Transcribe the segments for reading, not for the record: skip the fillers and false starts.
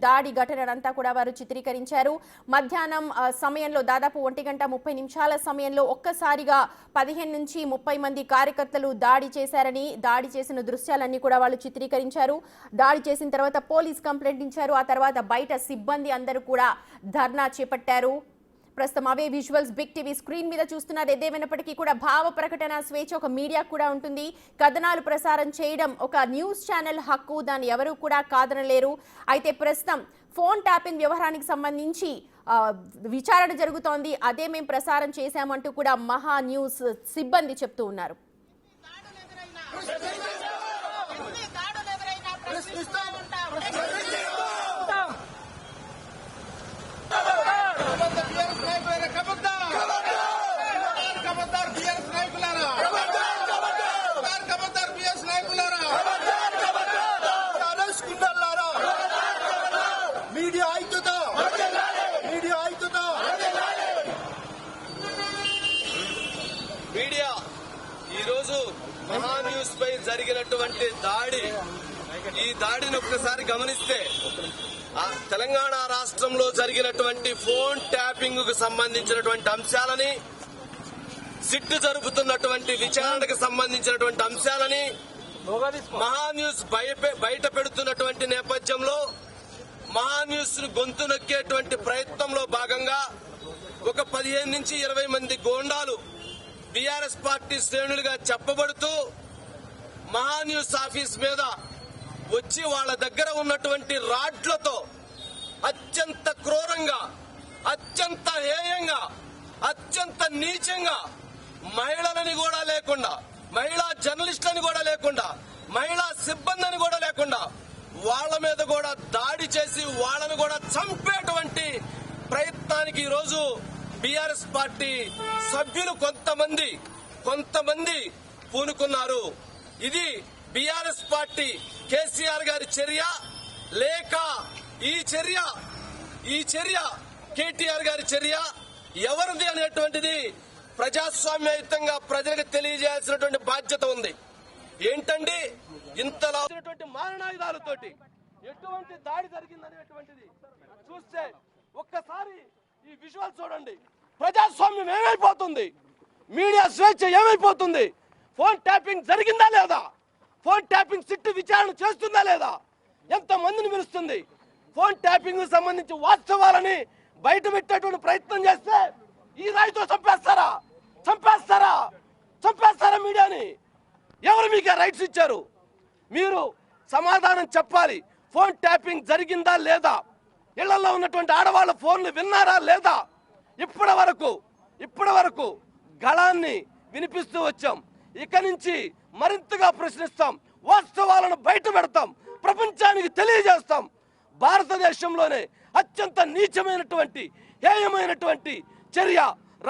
దాడి ఘటనంతా కూడా వారు చిత్రీకరించారు. మధ్యాహ్నం సమయంలో దాదాపు 1:30 సమయంలో ఒక్కసారిగా 15 నుంచి 30 మంది కార్యకర్తలు దాడి చేశారని, దాడి చేసిన దృశ్యాలన్నీ కూడా వాళ్ళు చిత్రీకరించారు. దాడి చేసిన తర్వాత పోలీస్ కంప్లైంట్ ఇచ్చారు. ఆ తర్వాత బయట సిబ్బంది అందరూ కూడా ధర్నా చేపట్టారు. ప్రస్తుతం అవే విజువల్స్ బిగ్ టీవీ స్క్రీన్ మీద చూస్తున్నారు. ఏదేమైనప్పటికీ కూడా భావ ప్రకటన స్వేచ్ఛ ఒక మీడియా కూడా ఉంటుంది. కథనాలు ప్రసారం చేయడం ఒక న్యూస్ ఛానల్ హక్కు, దాన్ని ఎవరూ కూడా కాదనలేరు. అయితే ప్రస్తుతం ఫోన్ ట్యాపింగ్ వ్యవహారానికి సంబంధించి విచారణ జరుగుతోంది. అదే మేము ప్రసారం చేశామంటూ కూడా మహా న్యూస్ సిబ్బంది చెప్తూ ఉన్నారు. మీడియా ఈరోజు మహా న్యూస్ పై జరిగినటువంటి దాడి, ఈ దాడిని ఒక్కసారి గమనిస్తే తెలంగాణ రాష్ట్రంలో జరిగినటువంటి ఫోన్ ట్యాపింగ్ కు సంబంధించినటువంటి అంశాలని, సిట్ జరుపుతున్నటువంటి విచారణకు సంబంధించినటువంటి అంశాలని మహా న్యూస్ బయట పెడుతున్నటువంటి నేపథ్యంలో మహా న్యూస్ ను గొంతు నొక్కేటువంటి ప్రయత్నంలో భాగంగా ఒక 15 నుంచి 20 మంది గోండాలు బీఆర్ఎస్ పార్టీ శ్రేణులుగా చెప్పబడుతూ మహా న్యూస్ ఆఫీస్ మీద వచ్చి వాళ్ళ దగ్గర ఉన్నటువంటి రాడ్లతో అత్యంత క్రూరంగా, అత్యంత హేయంగా, అత్యంత నీచంగా మహిళలని కూడా లేకుండా, మహిళా జర్నలిస్టులను కూడా లేకుండా, మహిళా సిబ్బందిని కూడా లేకుండా వాళ్ళ మీద కూడా దాడి చేసి వాళ్ళను కూడా చంపేటువంటి ప్రయత్నానికి ఈరోజు బీఆర్ఎస్ పార్టీ సభ్యులు కొంతమంది పూనుకున్నారు. ఇది బీఆర్ఎస్ పార్టీ కేసీఆర్ గారి చర్య లేక ఈ చర్య కేటీఆర్ గారి చర్య ఎవరిది అనేటువంటిది ప్రజాస్వామ్యయుతంగా ప్రజలకు తెలియజేయాల్సినటువంటి బాధ్యత ఉంది. ఏంటండి ఇంతలా మారణాయుధాలతోటి ఎటువంటి దాడి జరిగిందనేటువంటిది చూస్తే ఒక్కసారి ఈ విజువల్ చూడండి. ప్రజాస్వామ్యం ఏమైపోతుంది, మీడియా స్వేచ్ఛ ఏమైపోతుంది, ఫోన్ ట్యాపింగ్ జరిగిందా లేదా, ఫోన్ ట్యాపింగ్ సిట్టు విచారణ చేస్తుందా లేదా, ఎంత మందిని పిలుస్తుంది, ఫోన్ ట్యాపింగ్ సంబంధించి వాస్తవాలని బయట పెట్టేటువంటి ప్రయత్నం చేస్తే ఈ రాయితో చంపేస్తారా మీడియాని? ఎవరు మీకు రైట్స్ ఇచ్చారు? మీరు సమాధానం చెప్పాలి. ఫోన్ ట్యాపింగ్ జరిగిందా లేదా, ఇళ్లలో ఉన్నటువంటి ఆడవాళ్ళ ఫోన్లు విన్నారా లేదా? ఇప్పటి వరకు గళాన్ని వినిపిస్తూ వచ్చాం. ఇక నుంచి మరింతగా ప్రశ్నిస్తాం, వాస్తవాలను బయట పెడతాం, ప్రపంచానికి తెలియజేస్తాం. భారతదేశంలోనే అత్యంత నీచమైనటువంటి, హేయమైనటువంటి చర్య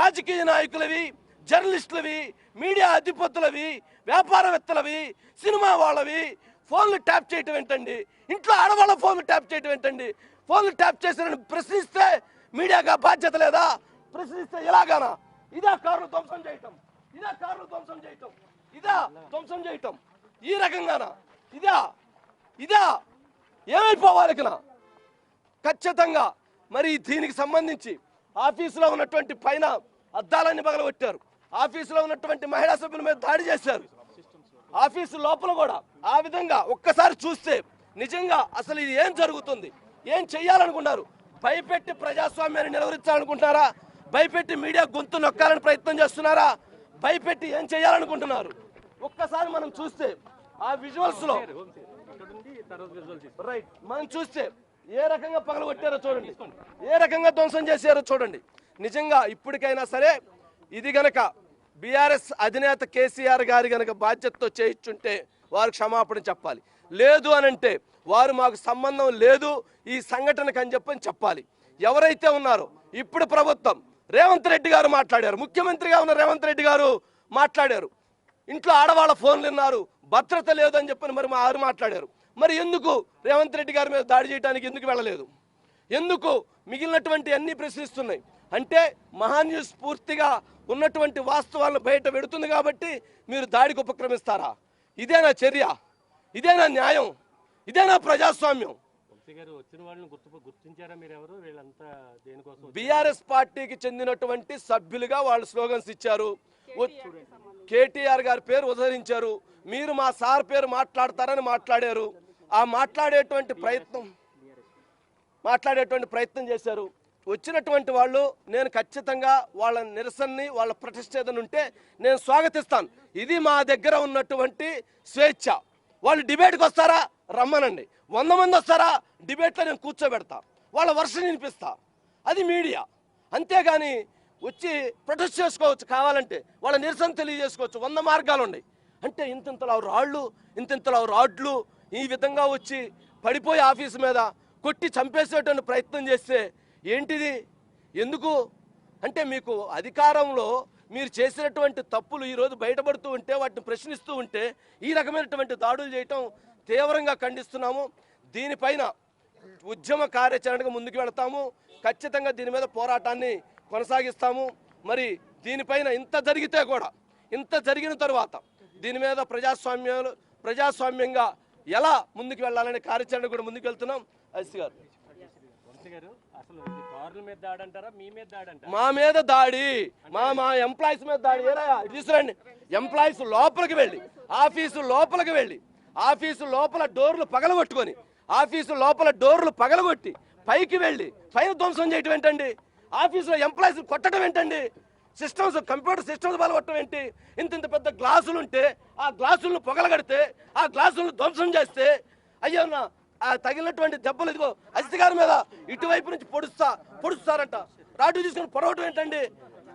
రాజకీయ నాయకులవి, జర్నలిస్టులవి, మీడియా అధిపతులవి, వ్యాపారవేత్తలవి, సినిమా వాళ్ళవి ఫోన్లు ట్యాప్ చేయటం ఏంటండి? ఇంట్లో ఆడవాళ్ళ ఫోన్లు ట్యాప్ చేయటం ఏంటండి? ఫోన్లు ట్యాప్ చేశారని ప్రశ్నిస్తే మీడియాగా బాధ్యత లేదా? ప్రశ్నిస్తే ఎలాగానా? ఇదా కార్లు ధ్వంసం చేయటం, ఈ రకంగానా? ఇదా ఏమైపోవాలి? ఖచ్చితంగా మరి దీనికి సంబంధించి ఆఫీసులో ఉన్నటువంటి పైన అద్దాలన్నీ పగలగొట్టారు, ఆఫీసులో ఉన్నటువంటి మహిళా సభ్యుల మీద దాడి చేశారు, ఆఫీసు లోపల కూడా ఆ విధంగా ఒక్కసారి చూస్తే నిజంగా అసలు ఇది ఏం జరుగుతుంది, ఏం చెయ్యాలనుకున్నారు? భయపెట్టి ప్రజాస్వామ్యాన్ని నిలవరించాలనుకుంటున్నారా? భయపెట్టి మీడియా గొంతు నొక్కాలని ప్రయత్నం చేస్తున్నారా? భయపెట్టి ఏం చేయాలనుకుంటున్నారు? ఒక్కసారి మనం చూస్తే ఆ విజువల్స్ లో రైట్ మనం చూస్తే ఏ రకంగా పగలగొట్టారో చూడండి, ఏ రకంగా ధ్వంసం చేశారో చూడండి. నిజంగా ఇప్పటికైనా సరే ఇది గనక బీఆర్ఎస్ అధినేత కేసీఆర్ గారి గనక బాధ్యతతో చేయించుంటే వారు క్షమాపణ చెప్పాలి. లేదు అనంటే వారు మాకు సంబంధం లేదు ఈ సంఘటనకు అని చెప్పాలి. ఎవరైతే ఉన్నారో ఇప్పుడు ప్రభుత్వం రేవంత్ రెడ్డి గారు మాట్లాడారు, ముఖ్యమంత్రిగా ఉన్న రేవంత్ రెడ్డి గారు మాట్లాడారు, ఇంట్లో ఆడవాళ్ళ ఫోన్లు విన్నారు, భద్రత లేదని చెప్పని మరి మా ఆరు మాట్లాడారు. మరి ఎందుకు రేవంత్ రెడ్డి గారి మీద దాడి చేయడానికి ఎందుకు వెళ్ళలేదు? ఎందుకు మిగిలినటువంటి అన్ని ప్రశ్నిస్తున్నాయి అంటే మహా న్యూస్ పూర్తిగా ఉన్నటువంటి వాస్తవాలను బయట పెడుతుంది కాబట్టి మీరు దాడికి ఉపక్రమిస్తారా? ఇదేనా చర్య? ఇదేనా న్యాయం? ఇదేనా ప్రజాస్వామ్యం? బీఆర్ఎస్ పార్టీకి చెందినటువంటి సభ్యులుగా వాళ్ళు స్లోగన్స్ ఇచ్చారు. కేటీఆర్ గారి పేరు ఉదహరించారు. మీరు మా సార్ పేరు మాట్లాడతారని మాట్లాడారు. ఆ మాట్లాడేటువంటి ప్రయత్నం చేశారు. వచ్చినటువంటి వాళ్ళు నేను ఖచ్చితంగా వాళ్ళ నిరసనని వాళ్ళ ప్రొటెస్ట్ ఏదైనా ఉంటే నేను స్వాగతిస్తాను. ఇది మా దగ్గర ఉన్నటువంటి స్వేచ్ఛ. వాళ్ళు డిబేట్కి వస్తారా రమ్మనండి, 100 మంది వస్తారా డిబేట్లో నేను కూర్చోబెడతా, వాళ్ళ వర్షం వినిపిస్తా. అది మీడియా. అంతేగాని వచ్చి ప్రొటెస్ట్ చేసుకోవచ్చు, కావాలంటే వాళ్ళ నిరసన తెలియజేసుకోవచ్చు. 100 మార్గాలు ఉన్నాయి. అంటే ఇంతింతలా రాళ్ళు, ఇంతింతలా రాడ్లు ఈ విధంగా వచ్చి పడిపోయి ఆఫీసు మీద కొట్టి చంపేసేటువంటి ప్రయత్నం చేస్తే ఏంటిది? ఎందుకు అంటే మీకు అధికారంలో మీరు చేసినటువంటి తప్పులు ఈరోజు బయటపడుతూ ఉంటే వాటిని ప్రశ్నిస్తూ ఉంటే ఈ రకమైనటువంటి దాడులు చేయటం తీవ్రంగా ఖండిస్తున్నాము. దీనిపైన ఉద్యమ కార్యాచరణకు ముందుకు వెళతాము. ఖచ్చితంగా దీని మీద పోరాటాన్ని కొనసాగిస్తాము. మరి దీనిపైన ఇంత జరిగిన తర్వాత దీని మీద ప్రజాస్వామ్యంగా ఎలా ముందుకు వెళ్ళాలనే కార్యాచరణ కూడా ముందుకు వెళ్తున్నాం. ఐసీ గారు మా మీద దాడి, మా ఎంప్లాయీస్ మీద దాడి తీసుకురండి. ఎంప్లాయీస్ లోపలికి వెళ్ళి ఆఫీసు లోపల డోర్లు పగలగొట్టి పైకి వెళ్ళి పైన ధ్వంసం చేయటం ఏంటండి? ఆఫీసులో ఎంప్లాయీస్ కొట్టడం ఏంటండి? కంప్యూటర్ సిస్టమ్స్ పగలగొట్టడం ఏంటి? ఇంత పెద్ద గ్లాసులు ఉంటే ఆ గ్లాసులను పొగలగడితే ఆ గ్లాసులను ధ్వంసం చేస్తే అయ్యో ఆ తగిలినటువంటి దెబ్బలు ఇదిగో అజిత్ గారి మీద ఇటువైపు నుంచి పొడుస్తారంట. రాడ్డు తీసుకుని పొడవటం ఏంటండి?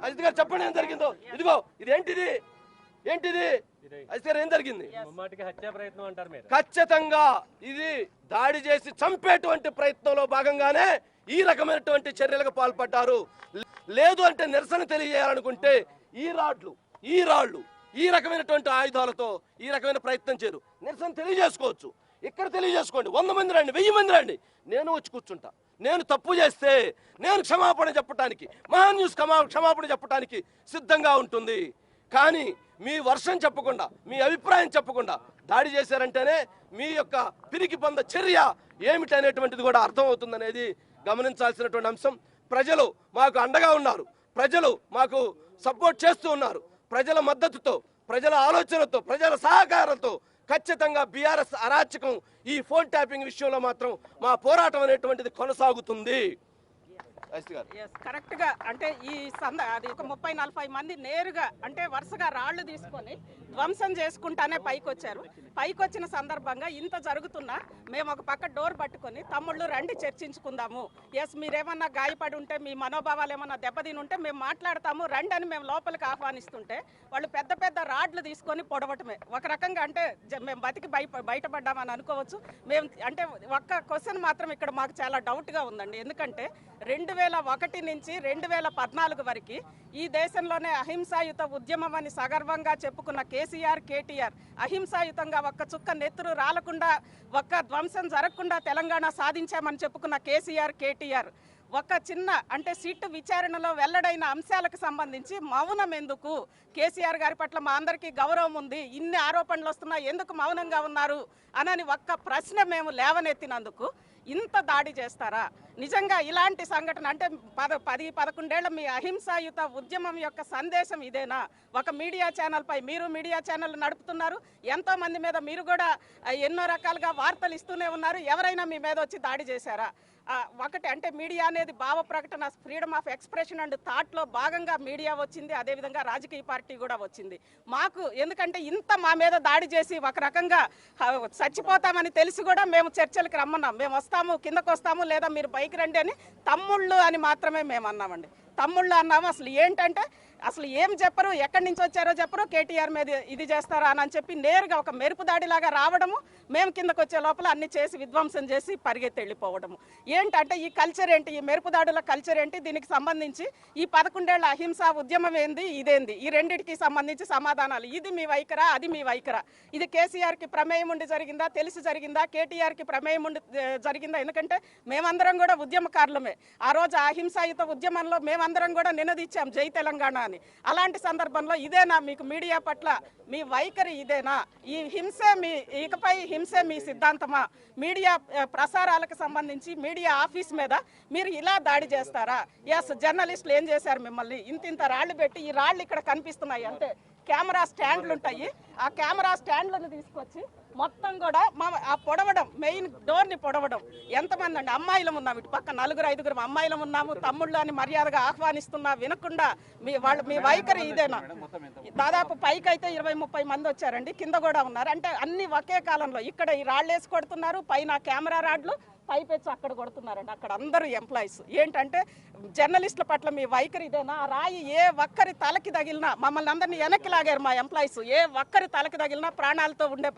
అజిత్ గారు చెప్పండి ఏం జరిగిందో. ఇదిగో ఇదేంటిది అజిత్ గారు ఏం జరిగింది? ఖచ్చితంగా ఇది దాడి చేసి చంపేటువంటి ప్రయత్నంలో భాగంగానే ఈ రకమైనటువంటి చర్యలకు పాల్పడ్డారు. లేదు అంటే నిరసన తెలియజేయాలనుకుంటే ఈ రాళ్ళు ఈ రకమైనటువంటి ఆయుధాలతో ఈ రకమైన ప్రయత్నం చేయరు. నిరసన తెలియజేసుకోవచ్చు. ఇక్కడ తెలియజేసుకోండి. 100 మంది రండి, 1000 మంది రండి. నేను వచ్చి కూర్చుంటా. నేను తప్పు చేస్తే నేను క్షమాపణ చెప్పడానికి, మహాన్ న్యూస్ క్షమాపణ చెప్పడానికి సిద్ధంగా ఉంటుంది. కానీ మీ వర్షం చెప్పకుండా, మీ అభిప్రాయం చెప్పకుండా దాడి చేశారంటేనే మీ యొక్క పిరికి పొంద చర్య ఏమిటనేటువంటిది కూడా అర్థమవుతుందనేది గమనించాల్సినటువంటి అంశం. ప్రజలు మాకు అండగా ఉన్నారు. ప్రజలు మాకు సపోర్ట్ చేస్తూ ఉన్నారు. ప్రజల మద్దతుతో, ప్రజల ఆలోచనతో, ప్రజల సహకారంతో ఖచ్చితంగా బీఆర్ఎస్ అరాచకం ఈ ఫోన్ ట్యాపింగ్ విషయంలో మాత్రం మా పోరాటం అనేటువంటిది కొనసాగుతుంది. కరెక్ట్ గా అంటే అది ఒక 30-40 మంది నేరుగా అంటే వరుసగా రాళ్లు తీసుకొని ధ్వంసం చేసుకుంటానే పైకొచ్చిన సందర్భంగా ఇంత జరుగుతున్నా మేము ఒక పక్క డోర్ పట్టుకొని తమ్ముళ్ళు రండి చర్చించుకుందాము, మీరేమన్నా గాయపడి ఉంటే మీ మనోభావాలు ఏమన్నా దెబ్బతిని ఉంటే మేము మాట్లాడతాము రండి అని మేము లోపలికి ఆహ్వానిస్తుంటే వాళ్ళు పెద్ద పెద్ద రాడ్లు తీసుకొని పొడవటమే. ఒక రకంగా అంటే మేము బతికి బయటపడ్డామని అనుకోవచ్చు. మేము అంటే ఒక్క క్వశ్చన్ మాత్రం ఇక్కడ మాకు చాలా డౌట్గా ఉందండి. ఎందుకంటే 2001 నుంచి 2014 వరకు ఈ దేశంలోనే అహింసాయుత ఉద్యమం అని సగర్వంగా చెప్పుకున్న కేటీఆర్ అహింసాయుతంగా ఒక్క చుక్క నెత్తురు రాలకుండా, ఒక్క ధ్వంసం జరగకుండా తెలంగాణ సాధించామని చెప్పుకున్న కేటీఆర్ ఒక చిన్న అంటే సిట్ విచారణలో వెల్లడైన అంశాలకు సంబంధించి మౌనం ఎందుకు? కేసీఆర్ గారి పట్ల మా అందరికీ గౌరవం ఉంది, ఇన్ని ఆరోపణలు వస్తున్నా ఎందుకు మౌనంగా ఉన్నారు అనని ఒక్క ప్రశ్న మేము లేవనెత్తినందుకు ఇంత దాడి చేస్తారా? నిజంగా ఇలాంటి సంఘటన అంటే 10-11 ఏళ్ల మీ అహింసాయుత ఉద్యమం యొక్క సందేశం ఇదేనా? ఒక మీడియా ఛానల్పై మీరు మీడియా ఛానల్ నడుపుతున్నారు, ఎంతో మంది మీద మీరు కూడా ఎన్నో రకాలుగా వార్తలు ఇస్తూనే ఉన్నారు. ఎవరైనా మీ మీద వచ్చి దాడి చేశారా? ఒకటి అంటే మీడియా అనేది భావ ప్రకటన, ఫ్రీడమ్ ఆఫ్ ఎక్స్ప్రెషన్ అండ్ థాట్లో భాగంగా మీడియా వచ్చింది, అదేవిధంగా రాజకీయ పార్టీ కూడా వచ్చింది. మాకు ఎందుకంటే ఇంత మా మీద దాడి చేసి ఒక రకంగా చచ్చిపోతామని తెలిసి కూడా మేము చర్చలకు రమ్మన్నాం. మేము వస్తాము, కిందకు వస్తాము, లేదా మీరు పైకి రండి అని తమ్ముళ్ళు అని మాత్రమే మేము అన్నామండి. తమ్ముళ్ళు అన్నాము. అసలు ఏంటంటే అసలు ఏం చెప్పరు, ఎక్కడి నుంచి వచ్చారో చెప్పరు, కేటీఆర్ మీద ఇది చేస్తారా అని చెప్పి నేరుగా ఒక మెరుపు దాడిలాగా రావడము, మేము కిందకు వచ్చే లోపల అన్ని చేసి విధ్వంసం చేసి పరిగెత్తి వెళ్ళిపోవడము. ఏంటంటే ఈ కల్చర్ ఏంటి, ఈ మెరుపు దాడుల కల్చర్ ఏంటి? దీనికి సంబంధించి ఈ 11 ఏళ్ల అహింసా ఉద్యమం ఏంది, ఇదేంది? ఈ రెండింటికి సంబంధించి సమాధానాలు. ఇది మీ వైఖరా, అది మీ వైఖరా? ఇది కేసీఆర్కి ప్రమేయం ఉండి జరిగిందా, తెలిసి జరిగిందా, కేటీఆర్కి ప్రమేయం ఉండి జరిగిందా? ఎందుకంటే మేమందరం కూడా ఉద్యమకారులమే. ఆ రోజు అహింసాయుత ఉద్యమంలో మేము మేమందరం కూడా నినదిచ్చాం జై తెలంగాణ అని. అలాంటి సందర్భంలో ఇదేనా మీకు మీడియా పట్ల మీ వైఖరి? ఇదేనా ఈ హింసే ఇకపై హింసే మీ సిద్ధాంతమా? మీడియా ప్రసారాలకు సంబంధించి మీడియా ఆఫీస్ మీద మీరు ఇలా దాడి చేస్తారా? ఎస్, జర్నలిస్టులు ఏం చేశారు? మిమ్మల్ని ఇంత రాళ్ళు పెట్టి, ఈ రాళ్ళు ఇక్కడ కనిపిస్తున్నాయి అంటే కెమెరా స్టాండ్లు ఉంటాయి, ఆ కెమెరా స్టాండ్లను తీసుకొచ్చి మొత్తం కూడా ఆ పొడవడం, మెయిన్ డోర్ని పొడవడం. ఎంతమంది అండి అమ్మాయిలం ఉన్నాము, ఇటు పక్క 4-5 అమ్మాయిలం ఉన్నాము, తమ్ముళ్ళు అని మర్యాదగా ఆహ్వానిస్తున్నా వినకుండా మీ వైఖరి ఇదేనా? దాదాపు పైకి అయితే 20-30 మంది వచ్చారండి, కింద కూడా ఉన్నారు. అంటే అన్ని ఒకే కాలంలో ఇక్కడ ఈ రాళ్ళు వేసి కొడుతున్నారు, పైన కెమెరా రాడ్లు, పైపెచ్చి అక్కడ కొడుతున్నారండి. అక్కడ అందరూ ఎంప్లాయీస్. ఏంటంటే జర్నలిస్టుల పట్ల మీ వైఖరి ఇదేనా? ఆ రాయి ఏ ఒక్కరి తలకి తగిలినా, మమ్మల్ని అందరినీ వెనక్కి లాగారు మా ఎంప్లాయీస్, ఏ ఒక్కరి తలకి తగిలినా ప్రాణాలతో ఉండే